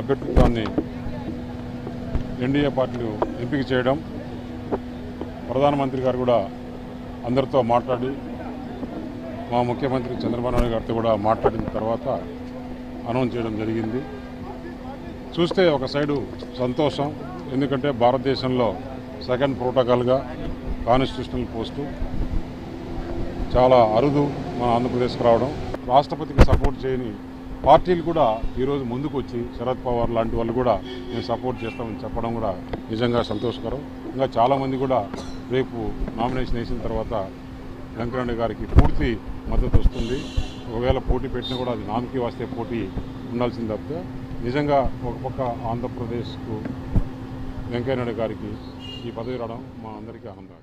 అభ్యర్థిత్వాన్ని NDA పార్టీలు ఎంపిక చేయడం, ప్రధానమంత్రి గారు కూడా అందరితో మాట్లాడి మా ముఖ్యమంత్రి చంద్రబాబు నాయుడు గారితో కూడా మాట్లాడిన తర్వాత అనౌన్స్ చేయడం జరిగింది. చూస్తే ఒక సైడు సంతోషం, ఎందుకంటే భారతదేశంలో సెకండ్ ప్రోటోకాల్గా కాన్స్టిట్యూషనల్ పోస్టు చాలా అరుదు మన ఆంధ్రప్రదేశ్కి రావడం. రాష్ట్రపతికి సపోర్ట్ చేయని పార్టీలు కూడా ఈరోజు ముందుకు వచ్చి శరద్ పవార్ లాంటి వాళ్ళు కూడా మేము సపోర్ట్ చేస్తామని చెప్పడం కూడా నిజంగా సంతోషకరం. ఇంకా చాలామంది కూడా రేపు నామినేషన్ వేసిన తర్వాత వెంకయ్య గారికి పూర్తి మద్దతు వస్తుంది. ఒకవేళ పోటీ పెట్టినా కూడా అది నామకి వస్తే పోటీ ఉండాల్సింది తప్పితే నిజంగా ఒక పక్క ఆంధ్రప్రదేశ్కు వెంకయ్య నాయుడు గారికి ఈ పదవి రావడం మా అందరికీ ఆనందం.